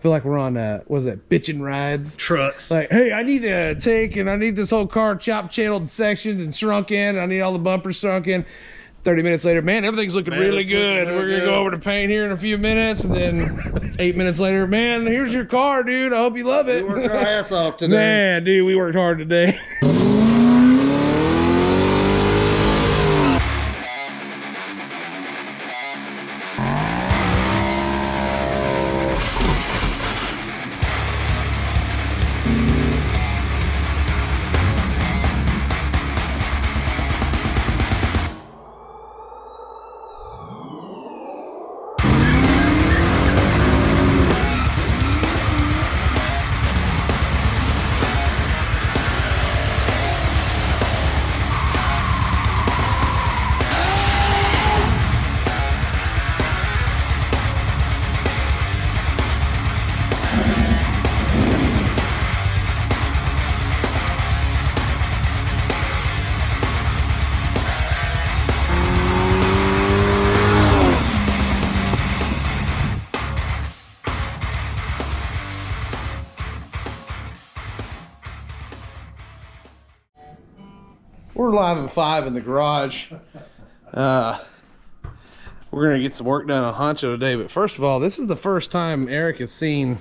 feel like we're on what is it, bitchin' rides? Trucks. Like, hey, I need to take and I need this whole car chopped, channeled, sectioned, and shrunk in. I need all the bumpers shrunk in. 30 minutes later, man, everything's looking really good. We're gonna go over to paint here in a few minutes, and then 8 minutes later, man, here's your car, dude. I hope you love it. We worked our ass off today. Man, dude, we worked hard today. We're live at 5 in the garage. We're gonna get some work done on Honcho today, but first of all, this is the first time Eric has seen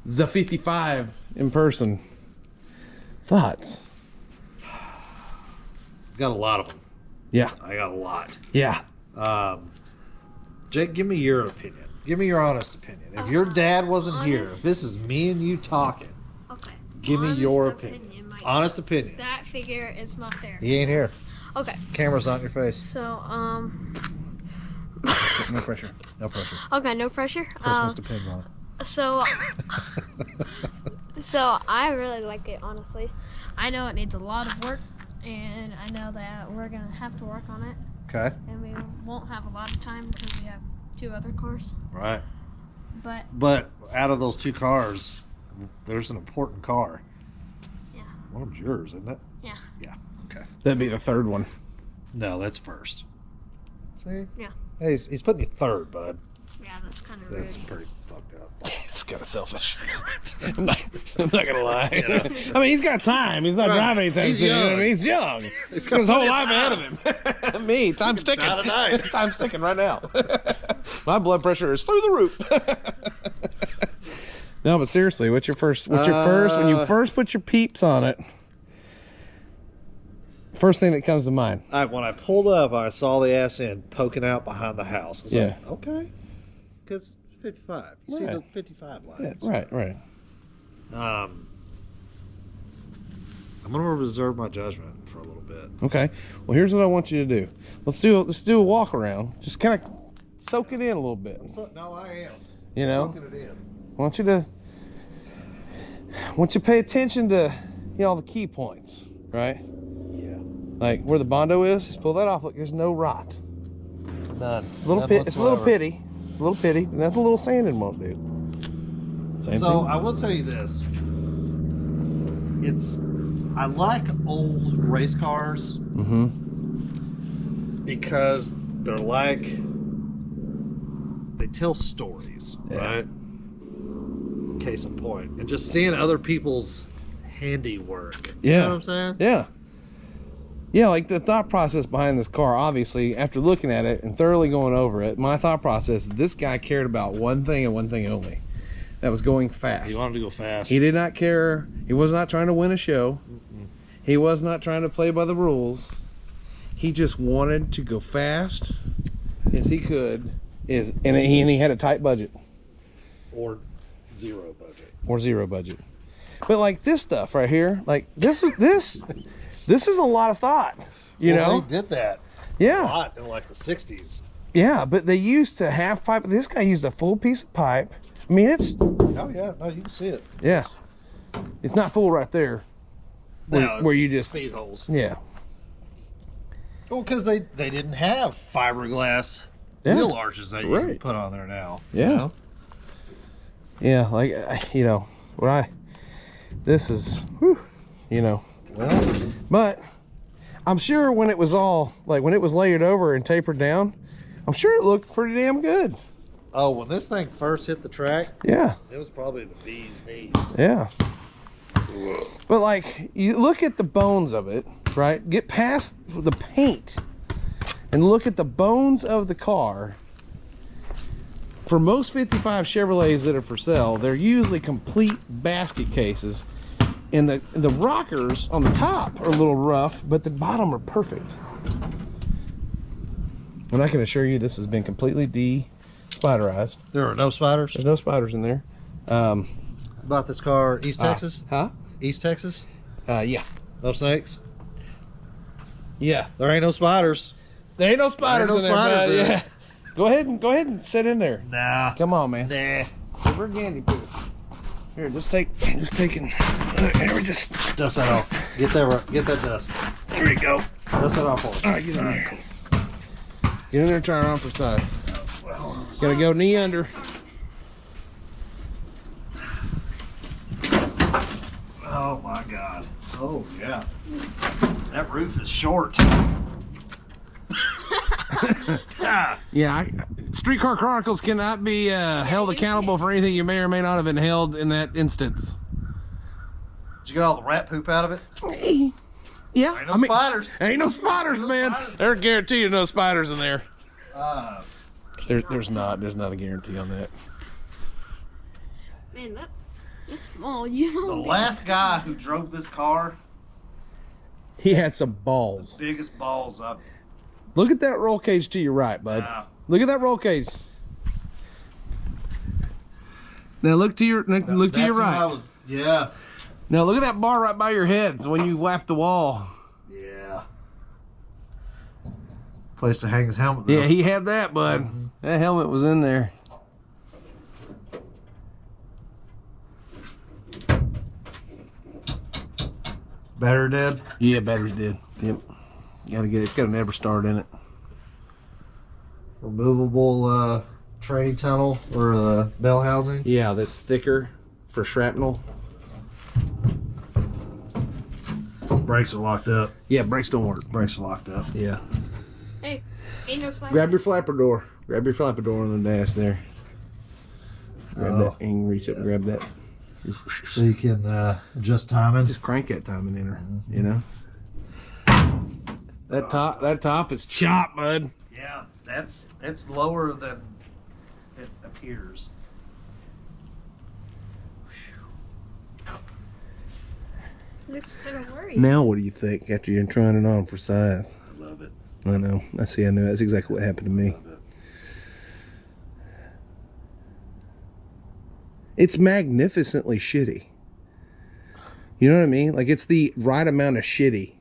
the 55 in person. Thoughts? Got a lot of them. Yeah. I got a lot. Yeah. Jake, give me your opinion. Give me your honest opinion. If your dad wasn't here, if this is me and you talking, okay. Give me your opinion. Honest opinion. That figure is not there. He ain't here. Okay. Camera's not in your face. So, No pressure. No pressure. okay, no pressure. Christmas depends on it. So, so I really like it, honestly. I know it needs a lot of work, and I know that we're going to have to work on it. Okay. And we won't have a lot of time because we have 2 other cars. Right. But out of those 2 cars, there's an important car. yeah. One of them's yours, isn't it? Yeah. Yeah. Okay. That'd be the third one. No, that's first. See? Yeah. Hey, he's putting you third, bud. Yeah, that's kind of rude. That's pretty fucked up. It's kind of selfish. I'm not gonna lie. You know? I mean, he's got time. He's not driving anytime soon. You know what I mean? He's young. He's got his whole life ahead of him. Me, time's ticking. Time's ticking right now. My blood pressure is through the roof. No, but seriously, what's your first? When you first put your peeps on it? First thing that comes to mind. When I pulled up, I saw the ass end poking out behind the house. I was like, okay. Because 55. You see the 55 lines. Yeah, right. I'm going to reserve my judgment for a little bit. Okay. Well, here's what I want you to do. Let's do a walk around. Just kind of soak it in a little bit. No, I am. You know? Soaking it in. I want you to pay attention to all the key points, right? Yeah. Like where the Bondo is, just pull that off. Look, there's no rot. None. It's a little it's a little pity. It's a little pity, and that's a little sanding won't do. Same So thing. I will tell you this. I like old race cars because they're like, they tell stories, right? Case in point. And just seeing other people's handiwork. You know what I'm saying? Yeah. Yeah, like the thought process behind this car, obviously, after looking at it and thoroughly going over it, my thought process is this guy cared about one thing and one thing only. That was going fast. He wanted to go fast. He did not care. He was not trying to win a show. He was not trying to play by the rules. He just wanted to go fast as he could. And he had a tight budget. Or zero budget. Or zero budget. But like this stuff right here, like this is a lot of thought. You know? They did that. Yeah. A lot in like the 60s. Yeah, but they used to half pipe. This guy used a full piece of pipe. I mean, it's... Oh, yeah. No, you can see it. Yeah. It's not full right there. Where you just... Speed holes. Yeah. Well, because they didn't have fiberglass wheel arches that you can put on there now. Yeah. You know? Yeah, like, this is, whew, you know. Well, but I'm sure when it was all, like when it was layered over and tapered down, I'm sure it looked pretty damn good. Oh, when this thing first hit the track, Yeah. it was probably the bee's knees. Yeah. But like, you look at the bones of it, right? Get past the paint and look at the bones of the car. For most 55 Chevrolets that are for sale, they're usually complete basket cases. And the rockers on the top are a little rough, but the bottom are perfect. And I can assure you this has been completely de-spiderized. There are no spiders? There's no spiders in there. About this car, East Texas? Huh? East Texas? Yeah. No snakes? Yeah. There ain't no spiders. There ain't no spiders in there, bud. in Yeah. Go ahead and sit in there. Nah. Come on, man. Nah. We're Gandy poo. Here, just taking. Here we just Dust that off. Get that dust. There you go. Dust that off for us. All right, get in there. Get in there and try around for size. Gotta go knee under. Oh my God. Oh yeah. That roof is short. Yeah, Streetcar Chronicles cannot be held accountable for anything you may or may not have been held in that instance. Did you get all the rat poop out of it? Yeah, Ain't no spiders. Ain't no spiders, man. There's guarantee you no spiders in there. There's not a guarantee on that. Man, that's small. You The last guy who drove this car, He had some balls. biggest balls up. Look at that roll cage to your right, bud. Wow. Look at that roll cage. Now look to your That's right. when I was, yeah. Now look at that bar right by your head. So when you lap the wall. Yeah. Place to hang his helmet though. Yeah, he had that, bud. That helmet was in there. Battery dead? Yeah, battery's dead. Yep. It's got an ever start in it. Removable training tunnel or bell housing? Yeah, that's thicker for shrapnel. Brakes are locked up. Yeah, brakes don't work. Brakes are locked up. Yeah. Hey, ain't no spider. Grab your flapper door. Grab your flapper door on the dash there. Grab that and reach up and grab that. So you can adjust timing. Just crank that timing in her, you know? That top is chopped, bud. Yeah, it's lower than it appears. Looks kind of worried. Now what do you think after you're trying it on for size? I love it. I know. I know. That's exactly what happened to me. It's magnificently shitty. You know what I mean? Like, it's the right amount of shitty.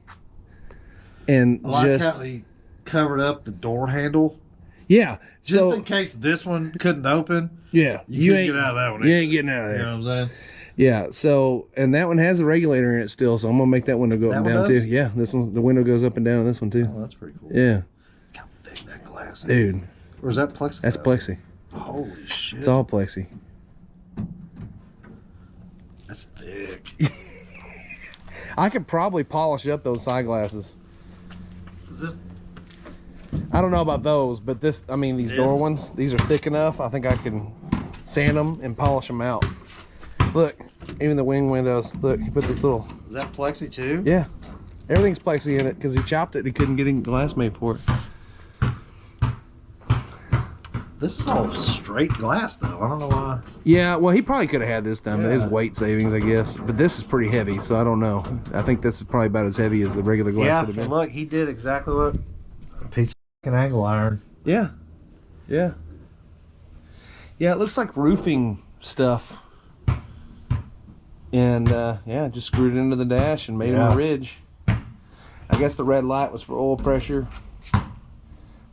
And I like just... how he covered up the door handle. Yeah. Just in case this one couldn't open. Yeah. You couldn't get out of that one. You ain't getting out of there. You know what I'm saying? Yeah, so, and that one has a regulator in it still, so I'm going to make that window go up and down too. Yeah, this one, the window goes up and down on this one too. Oh, that's pretty cool. Yeah. Look how thick that glass is. Dude. Or is that plexiglass? That's plexi. Holy shit. It's all plexi. That's thick. I could probably polish up those side glasses. Is this... I don't know about those, but this, I mean, these door ones, these are thick enough. I think I can sand them and polish them out. Look, even the wing windows. Look, he put this little... Is that plexi too? Yeah. Everything's plexi in it because he chopped it and he couldn't get any glass made for it. This is all straight glass though. I don't know why. Yeah, well, he probably could have had this done, but his Yeah. weight savings, I guess. But this is pretty heavy, so I don't know. I think this is probably about as heavy as the regular glass Yeah, would have and been. look, he did exactly what a piece of fucking angle iron. Yeah. Yeah. Yeah, it looks like roofing stuff. And, yeah, just screwed it into the dash and made him a ridge. I guess the red light was for oil pressure.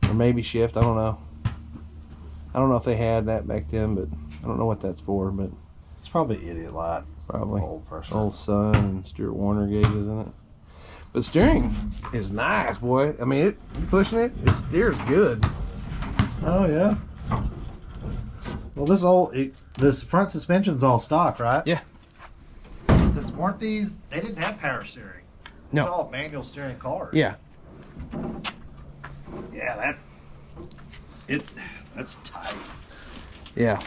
Or maybe shift, I don't know. I don't know if they had that back then, but I don't know what that's for, but It's probably idiot light. probably. Old pressure. Old Sun and Stuart Warner gauges in it. But steering is nice, boy. I mean, pushing it steers good. Oh yeah. Well, this front suspension's all stock, right? Yeah. Because weren't these? They didn't have power steering. No. It's all manual steering cars. Yeah. Yeah, that's tight. Yeah.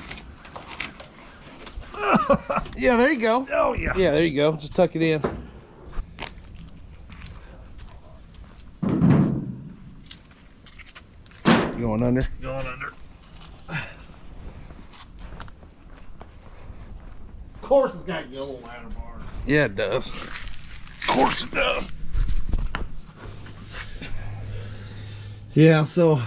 Yeah, there you go. Oh, yeah. Yeah, there you go. Just tuck it in. Going under? Going under. Of course it's got yellow ladder bars. Yeah, it does. Of course it does. Yeah, so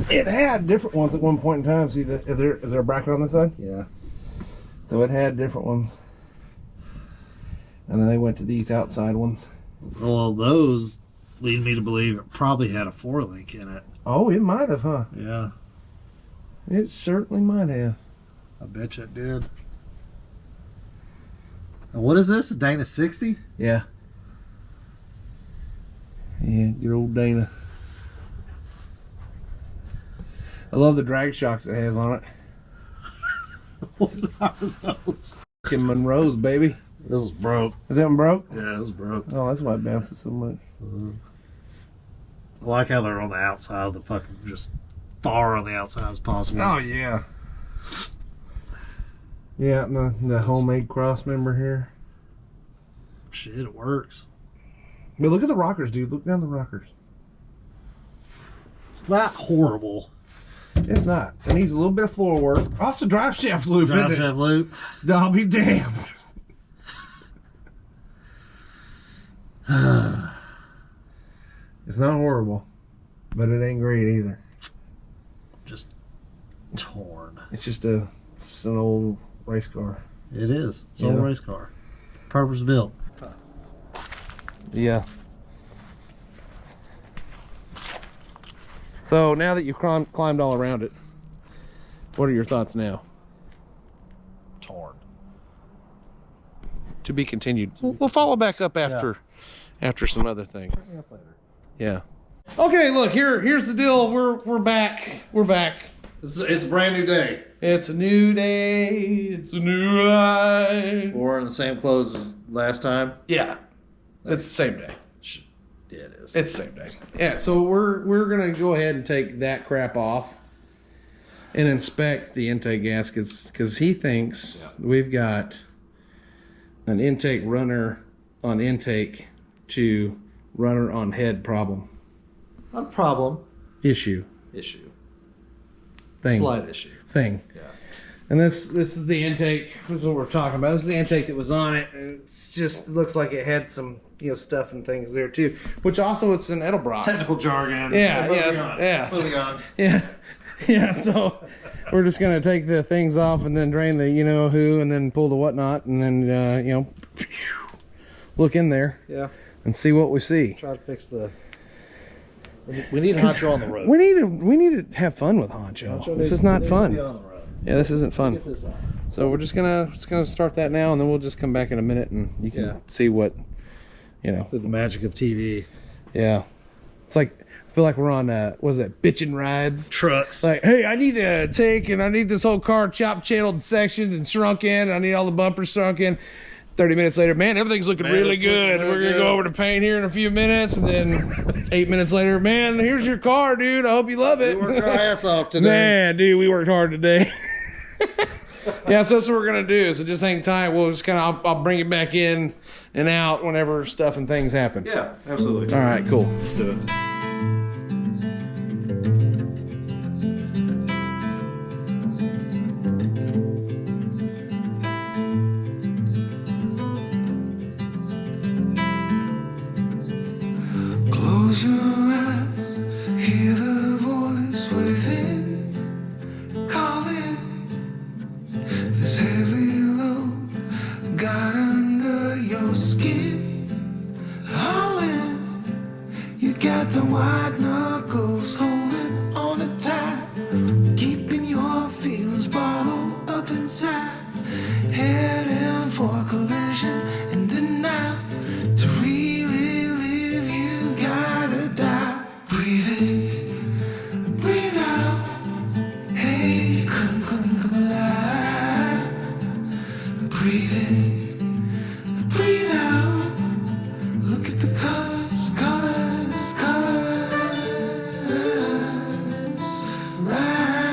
it had different ones at one point in time. See, is there a bracket on this side? Yeah. So it had different ones. And then they went to these outside ones. Well, those lead me to believe it probably had a 4-link in it. Oh, it might have, huh? Yeah. It certainly might have. I bet you it did. And what is this? A Dana 60? Yeah. Yeah, good old Dana. I love the drag shocks it has on it. What are those? Fucking Monroe's, baby. This was broke. Is that one broke? Yeah, it was broke. Oh, that's why it bounces so much. I like how they're on the outside of the fucking, just far on the outside as possible. Oh, yeah. Yeah, and the homemade cross member here. Shit, it works. But look at the rockers, dude. Look down the rockers. It's not horrible. It's not. It needs a little bit of floor work. Also, drive shaft loop. Drive shaft loop. I'll be damned. It's not horrible, but it ain't great either. Just torn. It's just an old race car. It is. It's an old race car. Purpose built. Yeah. So now that you've climbed all around it, what are your thoughts now? Torn. To be continued. We'll follow back up after some other things. Yeah. Okay, look, here's the deal. We're back. We're back. It's a brand new day. It's a new day. It's a new life. We're in the same clothes as last time. Yeah. It's the same day. Yeah, it is. It's the same day. Yeah, so we're gonna go ahead and take that crap off and inspect the intake gaskets because he thinks we've got an intake runner on intake to runner on head problem. Not a problem. Issue. Thing. Slight issue. Thing. Yeah. And this is the intake. This is what we're talking about. This is the intake that was on it. And it's just it looks like it had some stuff and things there too. Which also it's an Edelbrock. Technical jargon. Yeah. Moving on. Yeah. Yeah. So we're just gonna take the things off and then drain the who and then pull the whatnot and then look in there. Yeah. And see what we see. Try to fix the. We need Honcho on the road. We need to have fun with Honcho. This is not fun. Yeah, this isn't fun. So we're just gonna start that now, and then we'll just come back in a minute, and you can see what The magic of TV. Yeah, it's like I feel like we're on what is that? Bitchin' rides. Trucks. Like, hey, I need to take and I need this whole car chopped, channeled, sectioned, and shrunk in. I need all the bumpers shrunk in. 30 minutes later, man, everything's looking really good. We're going to go over to paint here in a few minutes. And then 8 minutes later, man, here's your car, dude. I hope you love it. We worked our ass off today. Man, dude, we worked hard today. Yeah, so that's what we're going to do. So just hang tight. We'll just I'll bring it back in and out whenever stuff and things happen. Yeah, absolutely. All right, cool. Let's do it. Close your eyes, hear the voice within, calling. This heavy load got under your skin, hauling. You got the white knuckles holding on it tight, keeping your feelings bottled up inside, heading for a collision in the night. To really live, you gotta die. Breathe in, breathe out. Hey, come alive. Breathe in, breathe out. Look at the colors, colors, colors. Right.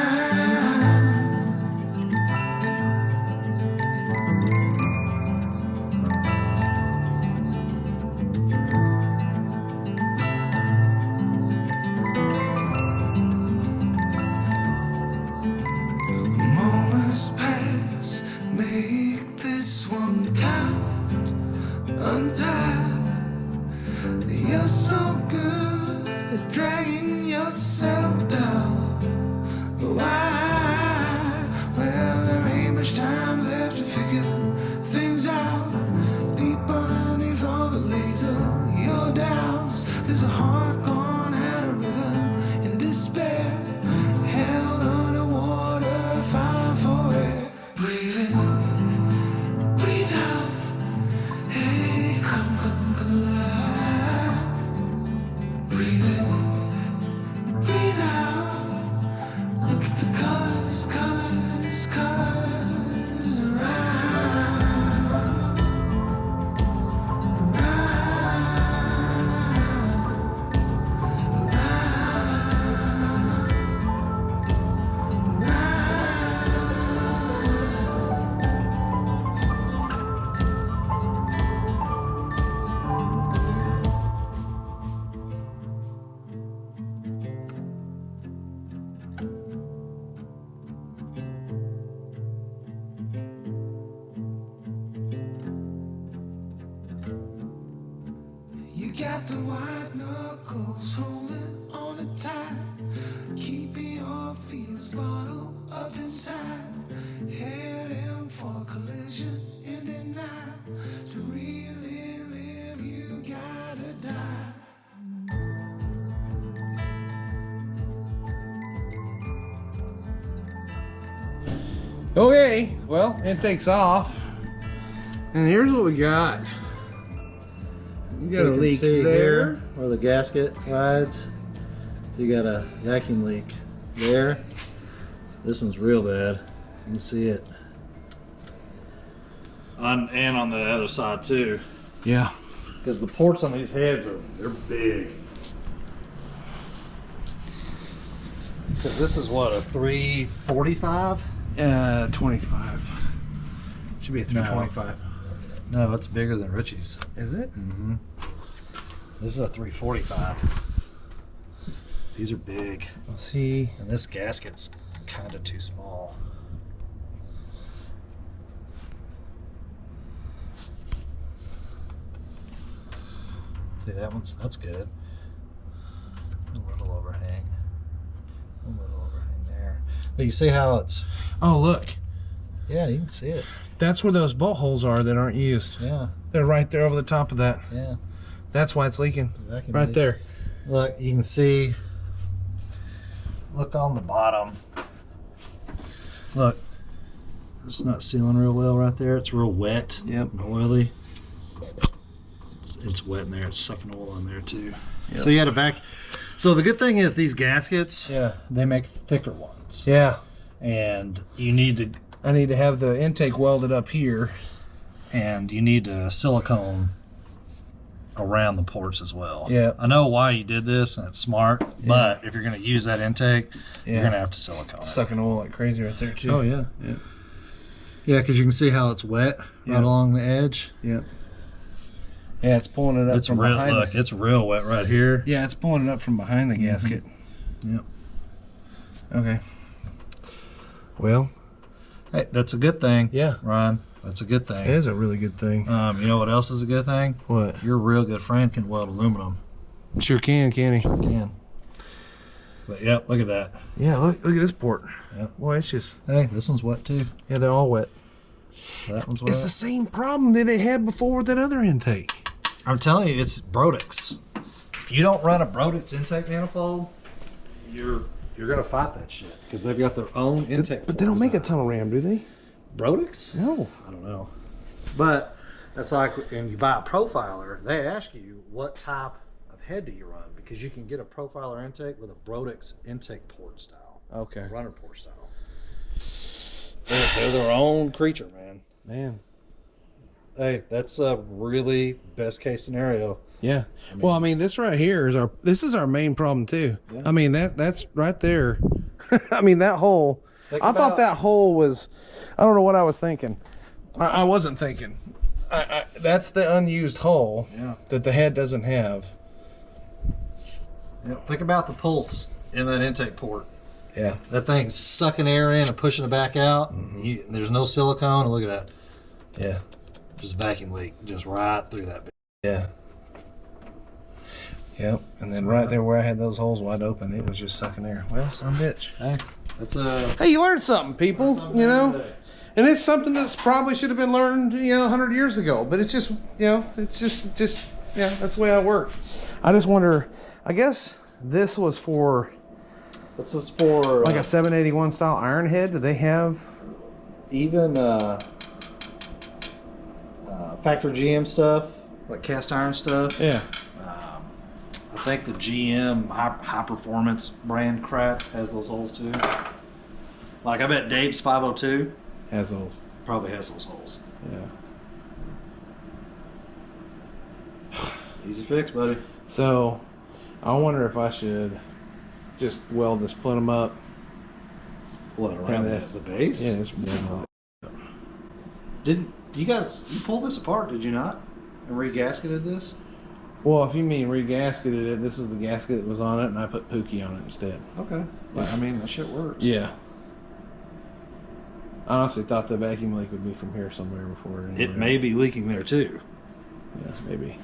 got the white knuckles holding on it tight, keeping your feelings bottled up inside, heading for collision in the night. To really live, you gotta die. Okay, well, it takes off. And here's what we got. You got a can leak see there. here where the gasket rides. You got a vacuum leak there. This one's real bad. You can see it. And on the other side too. Yeah. Because the ports on these heads they're big. Because this is what, a 345? 25. Should be a 325. No, it's bigger than Richie's. Is it? Mm-hmm. This is a 345. These are big. Let's see. And this gasket's kind of too small. See, that's good. A little overhang. A little overhang there. But you see how it's... Oh, look. Yeah, you can see it. That's where those bolt holes are that aren't used. Yeah. They're right there over the top of that. Yeah. That's why it's leaking. Vacuum Right leak. there. Look, you can see... Look on the bottom. Look. It's not sealing real well right there. It's real wet. Yep. And oily. It's wet in there. It's sucking oil in there too. Yep. So you had a vac. So the good thing is these gaskets, Yeah. they make thicker ones. Yeah. And you need to... I need to have the intake welded up here. And you need to silicone around the ports as well. Yeah. I know why you did this, and it's smart. But if you're going to use that intake, you're going to have to silicone it. Sucking oil like crazy right there too. Oh yeah. Yeah. Yeah, because you can see how it's wet right along the edge. Yeah. Yeah, it's pulling it up It's from real. behind. Look, it's real wet right here. Yeah, it's pulling it up from behind the gasket. Yep. Okay. Well, Hey, that's a good thing. Yeah. Ryan, that's a good thing. it is a really good thing. You know what else is a good thing? What? Your real good friend can weld aluminum. Sure can he? Can. But yep, look at that. Yeah, look at this port. Yep. Boy, it's just... Hey, this one's wet too. Yeah, they're all wet. That one's wet. It's the same problem that they had before with that other intake. I'm telling you, it's Brodix. If you don't run a Brodix intake manifold, you're gonna fight that shit because they've got their own intake. But they don't make a tunnel ram, do they? Brodix? No. I don't know. But that's like when you buy a profiler, they ask you what type of head do you run because you can get a profiler intake with a Brodix intake port style, Okay. runner port style. They're their own creature, man. Man. Hey, that's a really best case scenario. Yeah. Well, I mean, this right here is our main problem too. Yeah. I mean, that's right there. I mean, that hole. Think I thought about- that hole was. I don't know what I was thinking. I wasn't thinking. That's the unused hole that the head doesn't have. Yeah, think about the pulse in that intake port. Yeah. That thing's sucking air in and pushing it back out. There's no silicone. And look at that. Yeah. Just a vacuum leak just right through that bit. Yeah. Yep. And then right there where I had those holes wide open, it was just sucking air. Well, son of a bitch. Hey, that's a... Hey, you learned something, people. You know. And it's something that's probably should have been learned, 100 years ago. But it's just, it's just, that's the way I work. I just wonder, I guess this was for This is for... like a 781 style iron head. Do they have? even factory GM stuff, like cast iron stuff. Yeah. I think the GM high performance brand crap has those holes too. Like I bet Dave's 502 Has those. probably has those holes. Yeah. Easy fix, buddy. So, I wonder if I should just weld this, put them up. What, around Yeah, the base? Yeah, it's definitely. Didn't you guys, you pulled this apart, did you not? And re-gasketed this? Well, if you mean re-gasketed it, this is the gasket that was on it, and I put Pookie on it instead. Okay. But I mean, that shit works. Yeah. I honestly thought the vacuum leak would be from here somewhere before. It may be leaking there too. Yeah, maybe.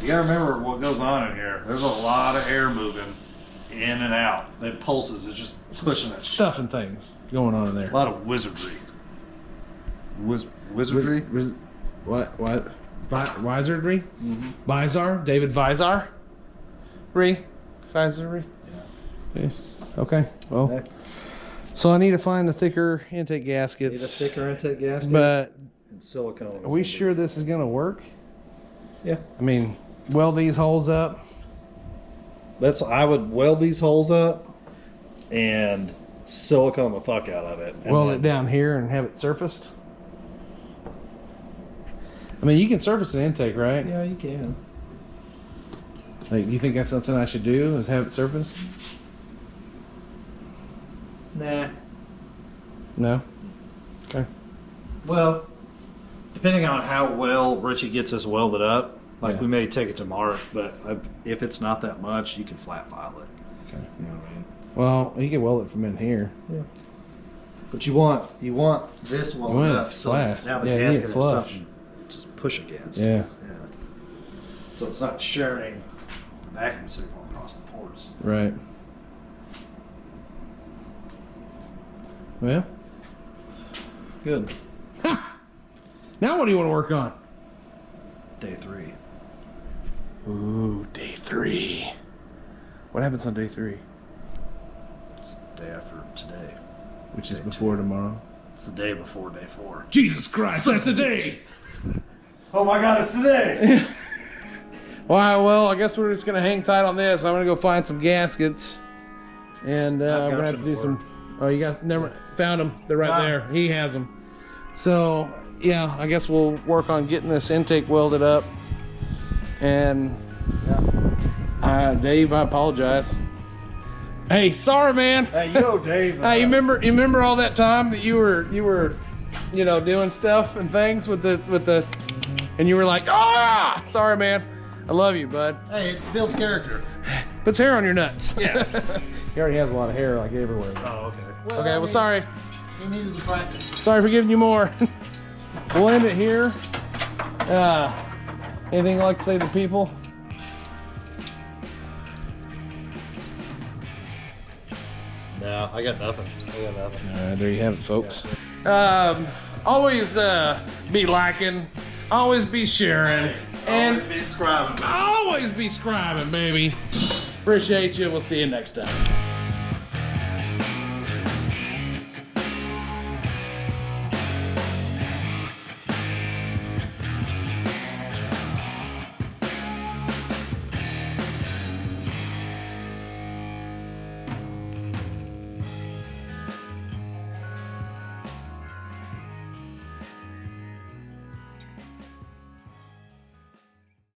You gotta remember what goes on in here. There's a lot of air moving in and out. It pulses. It's just pushing it. Stuff and things going on in there. A lot of wizardry. Wizardry? What? Wizardry? Vizar? David Vizar? Vizardry? Yeah. Yes. Okay. Well, Okay. so I need to find the thicker intake gaskets. Need a thicker intake gasket. But and silicone. are we sure this is going to work? Yeah. I mean, weld these holes up. I would weld these holes up and silicone the fuck out of it. Weld it down here and have it surfaced. I mean, you can surface an intake, right? Yeah, you can. Like, you think that's something I should do? Is have it surfaced? Nah. No. Okay. Well, depending on how well Richie gets us welded up, like Yeah. we may take it to Mark, but if it's not that much, you can flat file it. Okay. You know what I mean? Well, you can weld it from in here. Yeah. But you want this You welded want up it so flat. now the Yeah, you need it gasket is flush. something to push against. Yeah. So it's not sharing vacuum signal across the ports. Right. Well. Good. Now what do you want to work on? Day 3. Ooh, day 3. What happens on day 3? It's the day after today. Which is Day before 2. tomorrow. It's the day before day 4. Jesus Christ, that's a day! Oh my God, it's today! Well, I guess we're just gonna hang tight on this. I'm gonna go find some gaskets, and we're gonna have to do some. Oh, you never found them? They're right there. He has them. So yeah, I guess we'll work on getting this intake welded up. And Dave, I apologize. Hey, sorry, man. Hey, yo, Dave. Hey, you remember all that time that you were, you know, doing stuff and things with the, and you were like, ah, sorry, man. I love you, bud. Hey, it builds character. Puts hair on your nuts. Yeah. He already has a lot of hair, like everywhere. Oh, okay. Okay, well, sorry. You needed to practice. Sorry for giving you more. We'll end it here. Anything you'd like to say to people? No, I got nothing. There you have it, folks. Always be liking, always be sharing, and be scribing. always be scribing, baby. Appreciate you. We'll see you next time.